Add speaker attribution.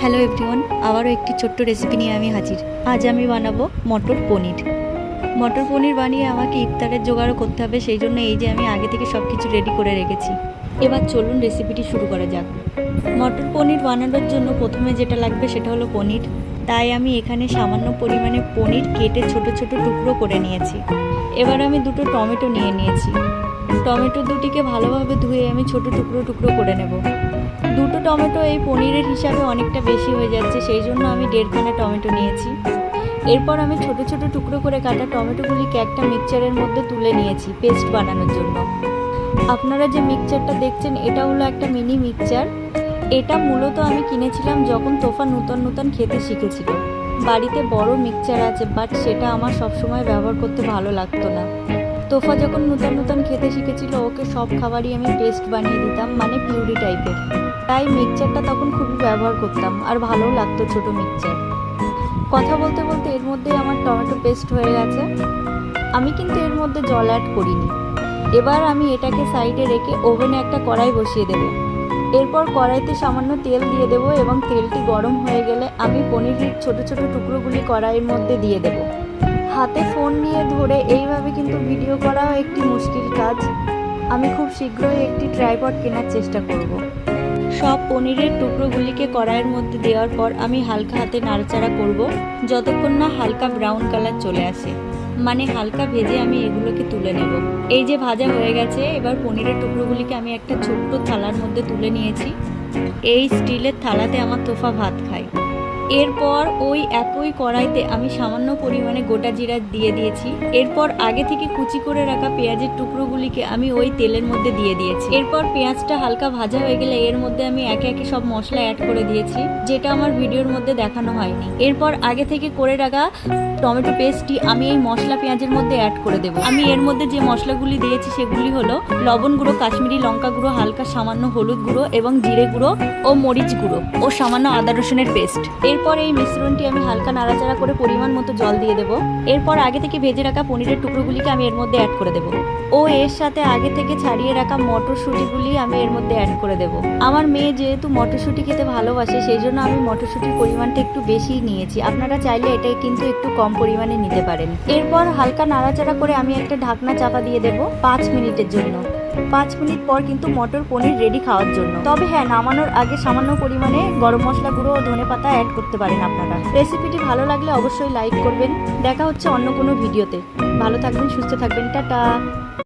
Speaker 1: Hello everyone, আবারও একটি ছোট্ট রেসিপি নিয়ে আমি হাজির। আজ আমি বানাবো মটর পনির। মটর পনির বানিয়ে আমাকে ইফতারের জোগাড়ও করতে হবে, সেই জন্য এই যে আমি আগে থেকে সব কিছু রেডি করে রেখেছি। এবার চলুন রেসিপিটি শুরু করা যাক। মটর পনির বানানোর জন্য প্রথমে যেটা লাগবে সেটা হলো পনির। তাই আমি এখানে সামান্য পরিমাণে পনির কেটে ছোট ছোট টুকরো করে নিয়েছি। এবার আমি দুটো টমেটো নিয়ে নিয়েছি। টমেটো দুটিকে ভালোভাবে ধুয়ে আমি ছোট টুকরো টুকরো করে নেব। দুটো টমেটো এই পনিরের হিসাবে অনেকটা বেশি হয়ে যাচ্ছে, সেই জন্য আমি 1.5খানা টমেটো নিয়েছি। এরপর আমি ছোট ছোট টুকরো করে কাটা টমেটোগুলিকে একটা মিক্সচারের মধ্যে তুলে নিয়েছি পেস্ট বানানোর জন্য। আপনারা যে মিক্সচারটা দেখছেন এটা হলো একটা মিনি মিক্সচার। এটা মূলত আমি কিনেছিলাম যখন তোফা নতুন নতুন খেতে শিখেছিল। বাড়িতে বড় মিক্সচার আছে, বাট সেটা আমার সবসময় ব্যবহার করতে ভালো লাগতো না। তোফা যখন নতুন নতুন খেতে শিখেছিল ওকে সব খাবারই আমি পেস্ট বানিয়ে দিতাম, মানে পিউরি টাইপের। তাই মিক্সচারটা তখন খুবই ব্যবহার করতাম আর ভালোও লাগতো ছোট মিক্সচার। কথা বলতে বলতে এর মধ্যে আমার টমেটো পেস্ট হয়ে গেছে। আমি কিন্তু এর মধ্যে জল অ্যাড করিনি। এবার আমি এটাকে সাইডে রেখে ওভেনে একটা কড়াই বসিয়ে দেব। এরপর কড়াইতে সামান্য তেল দিয়ে দেবো এবং তেলটি গরম হয়ে গেলে আমি পনিরের ছোট ছোট টুকরোগুলি কড়াইয়ের মধ্যে দিয়ে দেব। হাতে ফোন নিয়ে ধরে এইভাবে কিন্তু ভিডিও করাও একটি মুশকিল কাজ। আমি খুব শীঘ্রই একটি ট্রাইপড কেনার চেষ্টা করব। সব পনিরের টুকরোগুলিকে কড়াইয়ের মধ্যে দেওয়ার পর আমি হালকা হাতে নাড়াচাড়া করব যতক্ষণ না হালকা ব্রাউন কালার চলে আসে, মানে হালকা ভেজে আমি এগুলোকে তুলে নেব। এই যে ভাজা হয়ে গেছে, এবার পনিরের টুকরোগুলিকে আমি একটা ছোট্ট থালার মধ্যে তুলে নিয়েছি। এই স্টিলের থালাতে আমার তোফা ভাত খায়। এরপর ওই একই কড়াইতে আমি সামান্য পরিমাণে গোটা জিরা দিয়ে দিয়েছি। এরপর আগে থেকে কুচি করে রাখা পেঁয়াজের টুকরোগুলিকে আমি ওই তেলের মধ্যে দিয়ে দিয়েছি। এরপর পেঁয়াজটা হালকা ভাজা হয়ে গেলে এর মধ্যে আমি একে একে সব মশলা অ্যাড করে দিয়েছি, যেটা আমার ভিডিওর মধ্যে দেখানো হয়নি। এরপর আগে থেকে করে রাখা টমেটো পেস্টটি আমি এই মশলা পেঁয়াজের মধ্যে অ্যাড করে দেবো। আমি এর মধ্যে যে মশলাগুলি দিয়েছি সেগুলি হলো লবণ গুঁড়ো, কাশ্মীরি লঙ্কা গুঁড়ো, হালকা সামান্য হলুদ গুঁড়ো এবং জিরে গুঁড়ো ও মরিচ গুঁড়ো ও সামান্য আদা রসুনের পেস্ট। এরপর এই মিশ্রণটি আমি হালকা নাড়াচাড়া করে পরিমাণ মতো জল দিয়ে দেবো। এরপর আগে থেকে ভেজে রাখা পনিরের টুকরোগুলিকে আমি এর মধ্যে অ্যাড করে দেবো ও এর সাথে আগে থেকে ছাড়িয়ে রাখা মটরশুঁটিগুলি আমি এর মধ্যে অ্যাড করে দেবো। আমার মেয়ে যেহেতু মটরশুঁটি খেতে ভালোবাসে, সেই জন্য আমি মটরশুঁটির পরিমাণটা একটু বেশিই নিয়েছি। আপনারা চাইলে এটা কিন্তু একটু কম পরিমাণে নিতে পারেন। এরপর হালকা নাড়াচাড়া করে আমি একটা ঢাকনা চাপা দিয়ে দেবো 5 মিনিটের জন্য। 5 মিনিট পর কিন্তু মটর পনির রেডি খাওয়ার জন্য। তবে হ্যাঁ, নামানোর আগে সামান্য পরিমাণে গরম মশলা গুঁড়ো ও ধনেপাতা অ্যাড করতে পারেন আপনারা। রেসিপিটি ভালো লাগলে অবশ্যই লাইক করবেন। দেখা হচ্ছে অন্য কোনো ভিডিওতে। ভালো থাকবেন, সুস্থ থাকবেন, টাটা।